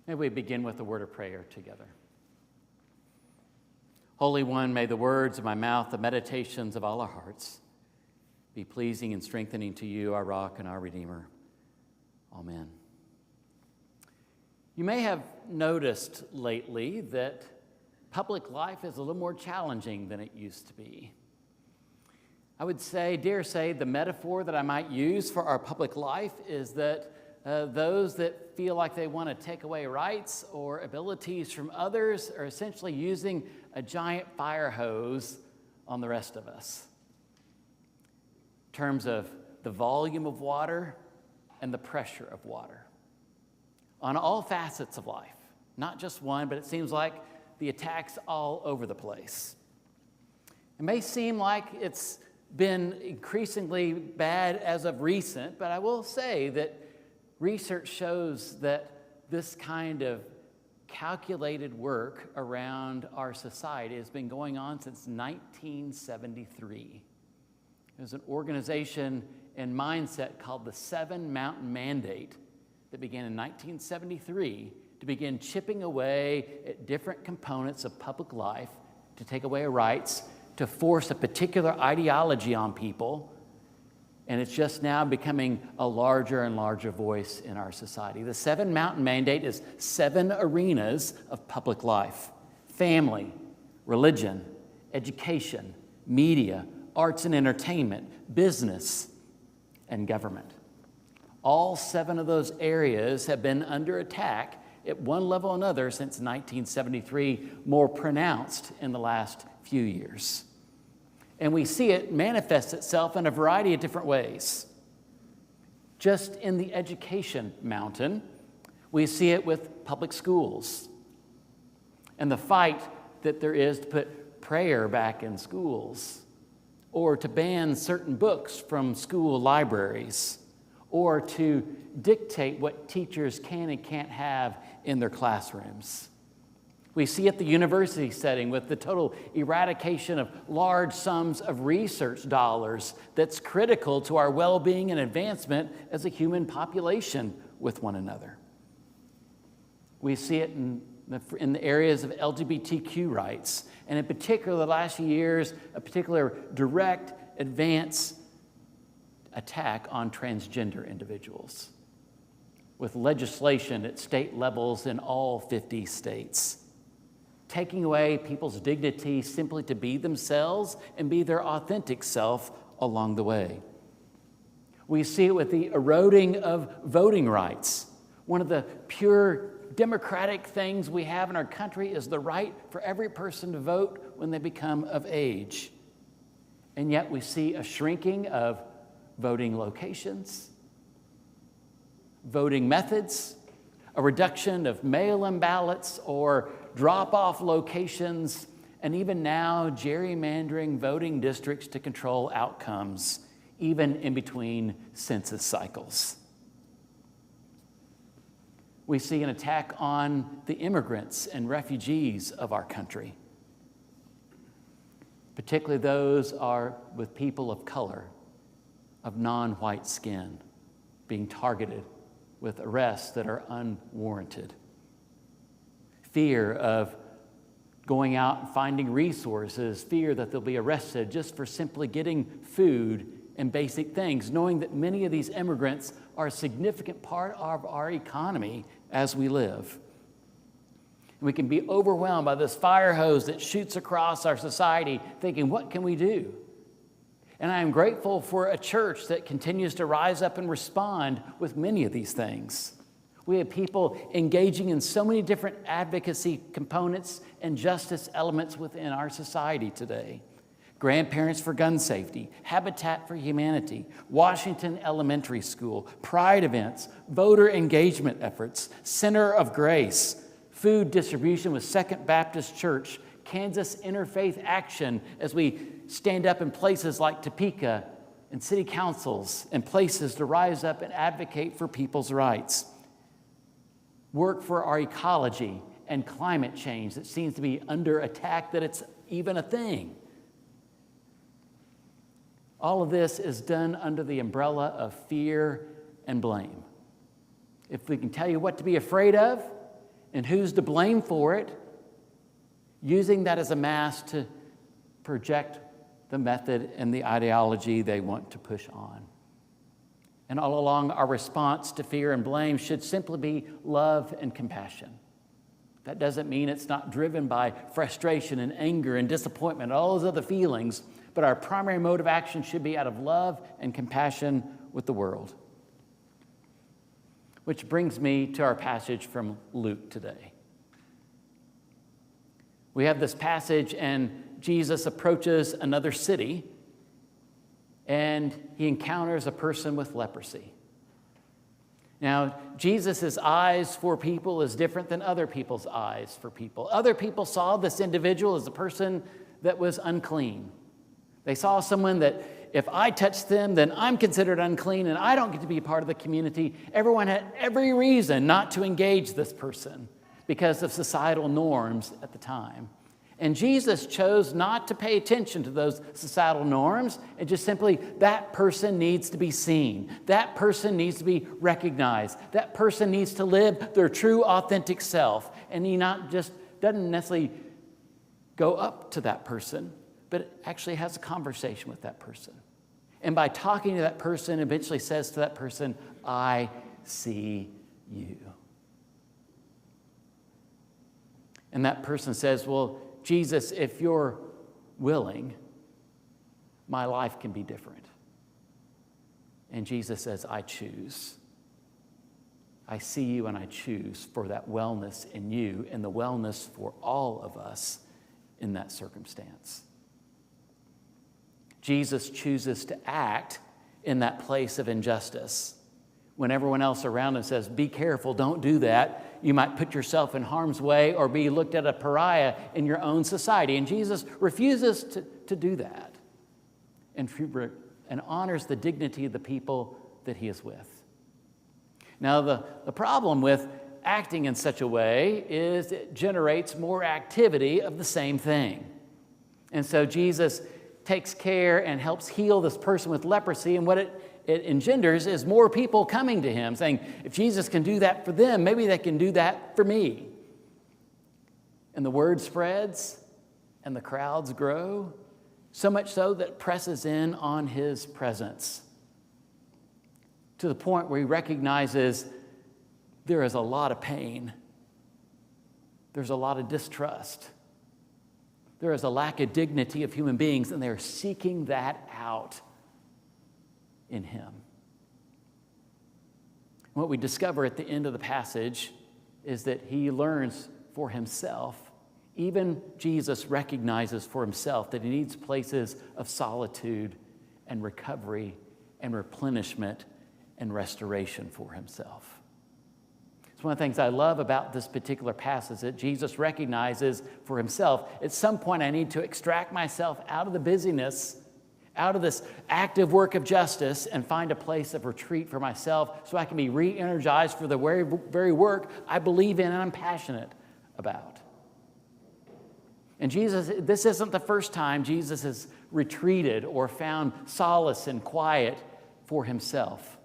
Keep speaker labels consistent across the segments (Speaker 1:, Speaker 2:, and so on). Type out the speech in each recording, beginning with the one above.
Speaker 1: May we begin with a word of prayer together. Holy One, may the words of my mouth, the meditations of all our hearts, be pleasing and strengthening to you, our rock and our Redeemer. Amen. You may have noticed lately that public life is a little more challenging than it used to be. I would dare say, the metaphor that I might use for our public life is that those that feel like they want to take away rights or abilities from others are essentially using a giant fire hose on the rest of us. In terms of the volume of water and the pressure of water. On all facets of life, not just one, but it seems like the attacks all over the place. It may seem like it's been increasingly bad as of recent, but I will say that research shows that this kind of calculated work around our society has been going on since 1973. There's an organization and mindset called the Seven Mountain Mandate that began in 1973 to begin chipping away at different components of public life, to take away rights, to force a particular ideology on people. And it's just now becoming a larger and larger voice in our society. The Seven Mountain Mandate is 7 arenas of public life: family, religion, education, media, arts and entertainment, business, and government. All 7 of those areas have been under attack at one level or another since 1973, more pronounced in the last few years. And we see it manifest itself in a variety of different ways. Just in the education mountain, we see it with public schools and the fight that there is to put prayer back in schools, or to ban certain books from school libraries, or to dictate what teachers can and can't have in their classrooms. We see at the university setting with the total eradication of large sums of research dollars that's critical to our well-being and advancement as a human population with one another. We see it in the areas of LGBTQ rights, and in particular the last few years, a particular direct advance attack on transgender individuals, with legislation at state levels in all 50 states, taking away people's dignity simply to be themselves and be their authentic self along the way. We see it with the eroding of voting rights. One of the pure democratic things we have in our country is the right for every person to vote when they become of age. And yet we see a shrinking of voting locations, voting methods, a reduction of mail-in ballots or drop-off locations, and even now gerrymandering voting districts to control outcomes, even in between census cycles. We see an attack on the immigrants and refugees of our country, particularly those with people of color, of non-white skin, being targeted with arrests that are unwarranted. Fear of going out and finding resources, fear that they'll be arrested just for simply getting food and basic things, knowing that many of these immigrants are a significant part of our economy as we live. We can be overwhelmed by this fire hose that shoots across our society, thinking, what can we do? And I am grateful for a church that continues to rise up and respond with many of these things. We have people engaging in so many different advocacy components and justice elements within our society today. Grandparents for Gun Safety, Habitat for Humanity, Washington Elementary School, Pride events, voter engagement efforts, Center of Grace, food distribution with Second Baptist Church, Kansas Interfaith Action as we stand up in places like Topeka and city councils and places to rise up and advocate for people's rights. Work for our ecology and climate change that seems to be under attack, that it's even a thing. All of this is done under the umbrella of fear and blame. If we can tell you what to be afraid of, and who's to blame for it, using that as a mask to project the method and the ideology they want to push on. And all along, our response to fear and blame should simply be love and compassion. That doesn't mean it's not driven by frustration and anger and disappointment, all those other feelings, but our primary mode of action should be out of love and compassion with the world. Which brings me to our passage from Luke today. We have this passage, and Jesus approaches another city, and he encounters a person with leprosy. Now, Jesus' eyes for people is different than other people's eyes for people. Other people saw this individual as a person that was unclean. They saw someone that if I touch them, then I'm considered unclean and I don't get to be a part of the community. Everyone had every reason not to engage this person because of societal norms at the time. And Jesus chose not to pay attention to those societal norms and just simply, that person needs to be seen. That person needs to be recognized. That person needs to live their true, authentic self. And he not just doesn't necessarily go up to that person, but actually has a conversation with that person. And by talking to that person, eventually says to that person, I see you. And that person says, well, Jesus, if you're willing, my life can be different. And Jesus says, I choose. I see you and I choose for that wellness in you and the wellness for all of us in that circumstance. Jesus chooses to act in that place of injustice. When everyone else around him says, be careful, don't do that. You might put yourself in harm's way or be looked at a pariah in your own society. And Jesus refuses to do that and honors the dignity of the people that he is with. Now, the problem with acting in such a way is it generates more activity of the same thing. And so Jesus takes care and helps heal this person with leprosy, and what it engenders is more people coming to him saying, if Jesus can do that for them, maybe they can do that for me. And the word spreads and the crowds grow, so much so that it presses in on his presence to the point where he recognizes there is a lot of pain. There's a lot of distrust. There is a lack of dignity of human beings, and they're seeking that out in him. What we discover at the end of the passage is that he learns for himself. Even Jesus recognizes for himself that he needs places of solitude and recovery and replenishment and restoration for himself. It's one of the things I love about this particular passage, that Jesus recognizes for himself, at some point I need to extract myself out of the busyness, out of this active work of justice, and find a place of retreat for myself so I can be re-energized for the very work I believe in and I'm passionate about. And Jesus, this isn't the first time Jesus has retreated or found solace and quiet for himself.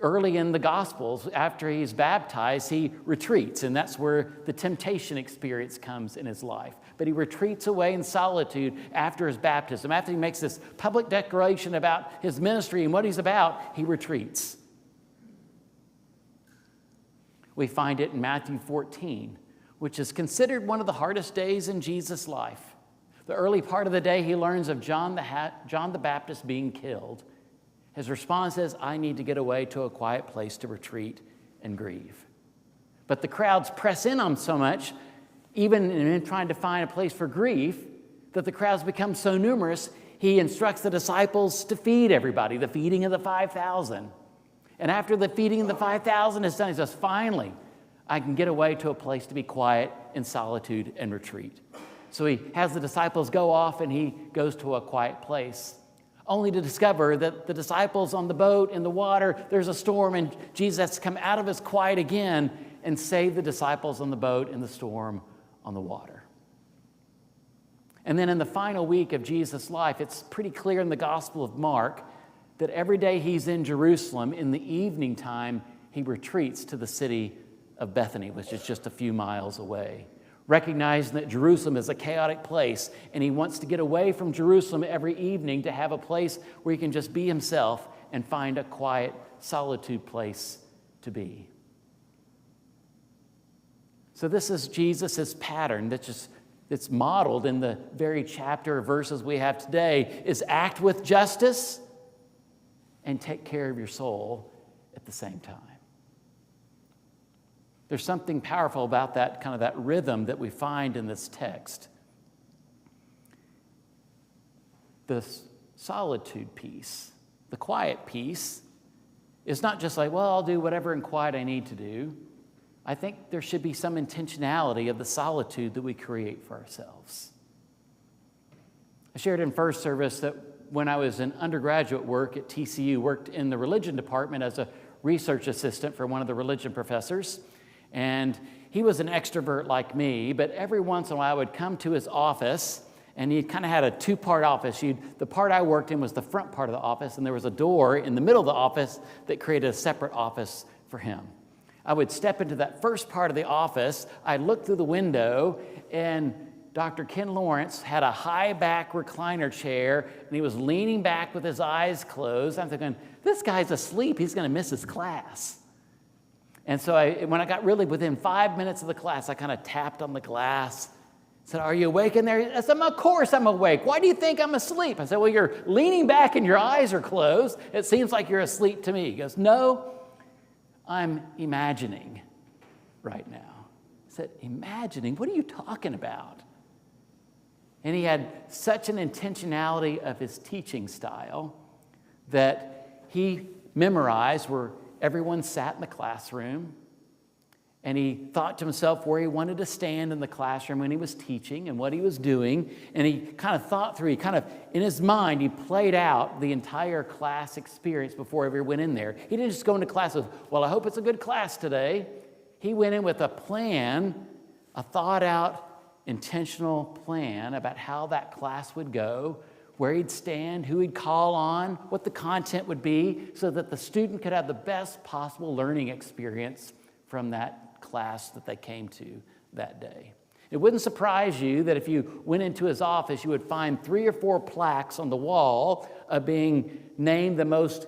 Speaker 1: Early in the Gospels, after he's baptized, he retreats, and that's where the temptation experience comes in his life. But he retreats away in solitude after his baptism. After he makes this public declaration about his ministry and what he's about, he retreats. We find it in Matthew 14, which is considered one of the hardest days in Jesus' life. The early part of the day, he learns of John the Baptist being killed. His response is, I need to get away to a quiet place to retreat and grieve. But the crowds press in on him so much, even in trying to find a place for grief, that the crowds become so numerous, he instructs the disciples to feed everybody, the feeding of the 5,000. And after the feeding of the 5,000 is done, he says, finally, I can get away to a place to be quiet in solitude and retreat. So he has the disciples go off and he goes to a quiet place, only to discover that the disciples on the boat in the water, there's a storm, and Jesus has to come out of his quiet again and save the disciples on the boat in the storm on the water. And then in the final week of Jesus' life, it's pretty clear in the Gospel of Mark that every day he's in Jerusalem, in the evening time, he retreats to the city of Bethany, which is just a few miles away. Recognizing that Jerusalem is a chaotic place, and he wants to get away from Jerusalem every evening to have a place where he can just be himself and find a quiet, solitude place to be. So this is Jesus' pattern that's modeled in the very chapter of verses we have today, is act with justice and take care of your soul at the same time. There's something powerful about that kind of that rhythm that we find in this text. The solitude piece, the quiet piece, is not just like, well, I'll do whatever in quiet I need to do. I think there should be some intentionality of the solitude that we create for ourselves. I shared in first service that when I was in undergraduate work at TCU, worked in the religion department as a research assistant for one of the religion professors. And he was an extrovert like me, but every once in a while I would come to his office, and he kind of had a two-part office. The part I worked in was the front part of the office, and there was a door in the middle of the office that created a separate office for him. I would step into that first part of the office, I'd look through the window, and Dr. Ken Lawrence had a high-back recliner chair, and he was leaning back with his eyes closed. I'm thinking, this guy's asleep, he's going to miss his class. And so when I got really within 5 minutes of the class, I kind of tapped on the glass, said, "Are you awake in there?" I said, "Of course I'm awake. Why do you think I'm asleep?" I said, "Well, you're leaning back and your eyes are closed. It seems like you're asleep to me." He goes, "No, I'm imagining right now." I said, "Imagining? What are you talking about?" And he had such an intentionality of his teaching style that he memorized where everyone sat in the classroom, and he thought to himself where he wanted to stand in the classroom when he was teaching and what he was doing, and he kind of thought through, in his mind, he played out the entire class experience before he ever went in there. He didn't just go into class with, "Well, I hope it's a good class today." He went in with a plan, a thought-out, intentional plan about how that class would go, where he'd stand, who he'd call on, what the content would be, so that the student could have the best possible learning experience from that class that they came to that day. It wouldn't surprise you that if you went into his office, you would find 3 or 4 plaques on the wall of being named the most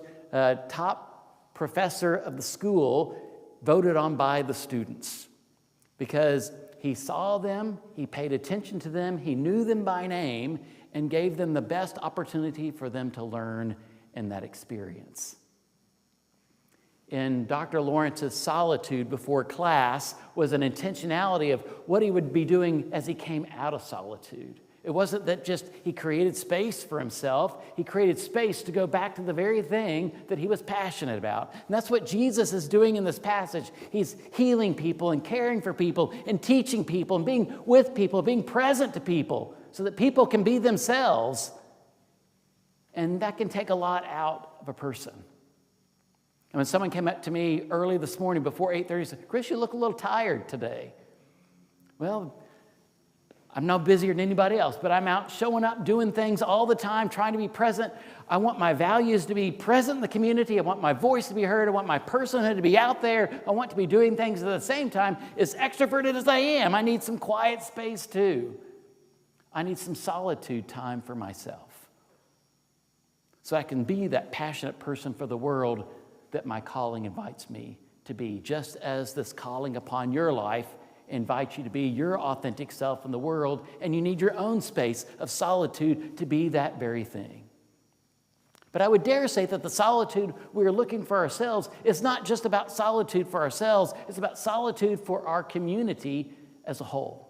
Speaker 1: top professor of the school, voted on by the students. Because he saw them, he paid attention to them, he knew them by name, and gave them the best opportunity for them to learn in that experience. In Dr. Lawrence's solitude before class was an intentionality of what he would be doing as he came out of solitude. It wasn't that just he created space for himself. He created space to go back to the very thing that he was passionate about. And that's what Jesus is doing in this passage. He's healing people and caring for people and teaching people and being with people, being present to people so that people can be themselves. And that can take a lot out of a person. And when someone came up to me early this morning before 8:30 and said, "Chris, you look a little tired today." Well, I'm no busier than anybody else, but I'm out showing up, doing things all the time, trying to be present. I want my values to be present in the community. I want my voice to be heard. I want my personhood to be out there. I want to be doing things at the same time. As extroverted as I am, I need some quiet space too. I need some solitude time for myself so I can be that passionate person for the world that my calling invites me to be, just as this calling upon your life invites you to be your authentic self in the world, and you need your own space of solitude to be that very thing. But I would dare say that the solitude we are looking for ourselves is not just about solitude for ourselves, it's about solitude for our community as a whole.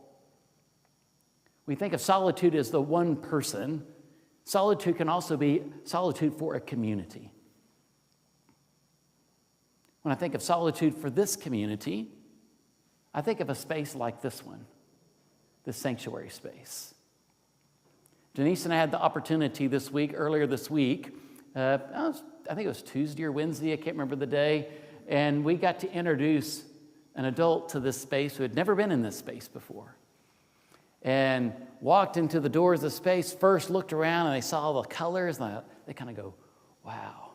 Speaker 1: We think of solitude as the one person. Solitude can also be solitude for a community. When I think of solitude for this community, I think of a space like this one, this sanctuary space. Denise and I had the opportunity earlier this week, I think it was Tuesday or Wednesday, I can't remember the day, and we got to introduce an adult to this space who had never been in this space before. And walked into the doors of the space, first looked around and they saw the colors, and they kind of go, "Wow."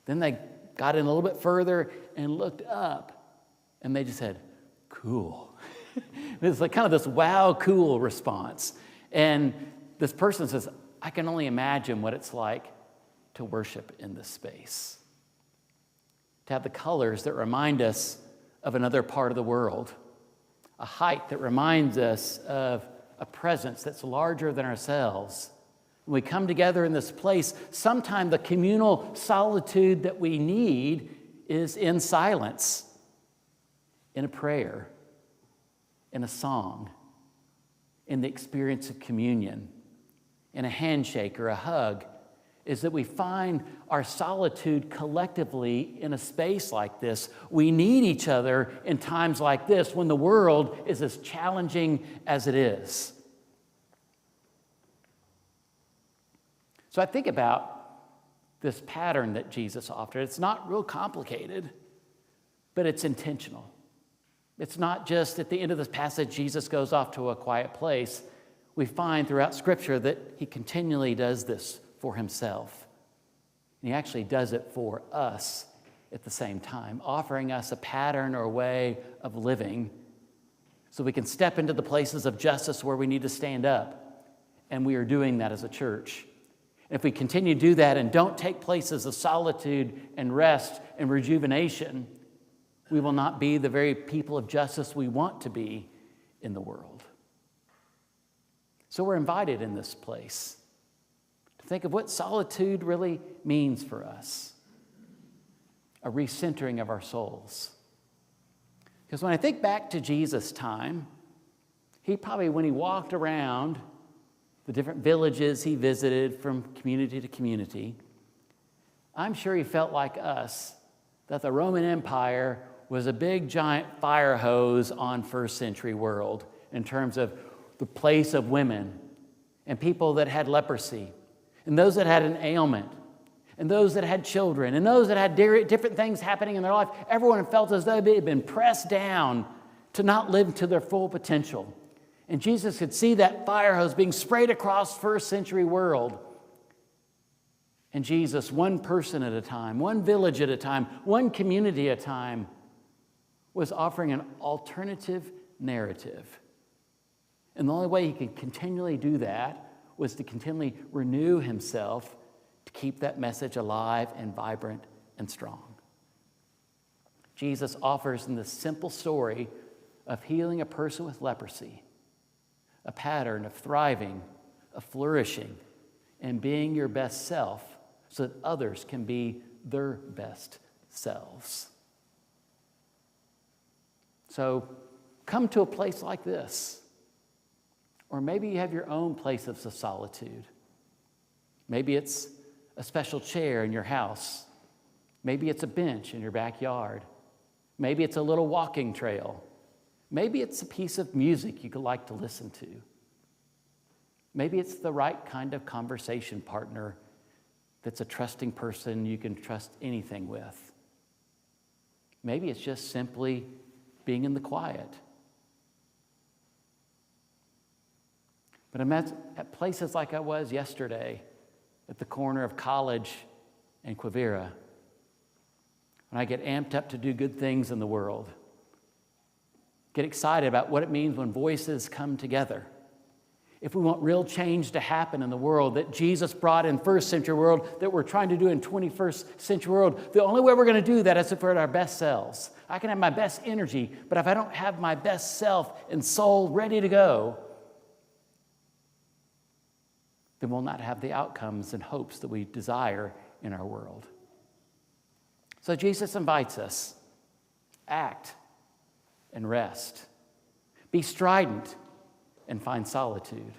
Speaker 1: Then they got in a little bit further and looked up, and they just said, cool. It's like kind of this wow, cool response. And this person says, I can only imagine what it's like to worship in this space. To have the colors that remind us of another part of the world, a height that reminds us of a presence that's larger than ourselves. When we come together in this place, sometimes the communal solitude that we need is in silence, in a prayer, in a song, in the experience of communion, in a handshake or a hug, is that we find our solitude collectively in a space like this. We need each other in times like this when the world is as challenging as it is. So I think about this pattern that Jesus offered. It's not real complicated, but it's intentional. It's not just at the end of this passage, Jesus goes off to a quiet place. We find throughout Scripture that he continually does this for himself. And he actually does it for us at the same time, offering us a pattern or a way of living so we can step into the places of justice where we need to stand up. And we are doing that as a church. And if we continue to do that and don't take places of solitude and rest and rejuvenation, we will not be the very people of justice we want to be in the world. So we're invited in this place to think of what solitude really means for us, a recentering of our souls. Because when I think back to Jesus' time, he probably, when he walked around the different villages he visited from community to community, I'm sure he felt like us, that the Roman Empire was a big giant fire hose on first century world in terms of the place of women and people that had leprosy and those that had an ailment and those that had children and those that had different things happening in their life. Everyone felt as though they had been pressed down to not live to their full potential. And Jesus could see that fire hose being sprayed across first century world. And Jesus, one person at a time, one village at a time, one community at a time, was offering an alternative narrative. And the only way he could continually do that was to continually renew himself to keep that message alive and vibrant and strong. Jesus offers in this simple story of healing a person with leprosy a pattern of thriving, of flourishing, and being your best self so that others can be their best selves. So come to a place like this. Or maybe you have your own place of solitude. Maybe it's a special chair in your house. Maybe it's a bench in your backyard. Maybe it's a little walking trail. Maybe it's a piece of music you could like to listen to. Maybe it's the right kind of conversation partner that's a trusting person you can trust anything with. Maybe it's just simply being in the quiet. But I'm at places like I was yesterday at the corner of College and Quivira, when I get amped up to do good things in the world, get excited about what it means when voices come together. If we want real change to happen in the world that Jesus brought in first century world, that we're trying to do in 21st century world, the only way we're going to do that is if we're at our best selves. I can have my best energy, but if I don't have my best self and soul ready to go, then we'll not have the outcomes and hopes that we desire in our world. So Jesus invites us, act and rest. Be strident and find solitude.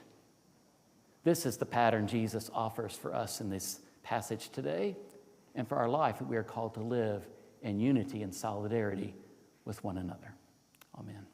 Speaker 1: This is the pattern Jesus offers for us in this passage today and for our life that we are called to live in unity and solidarity with one another. Amen.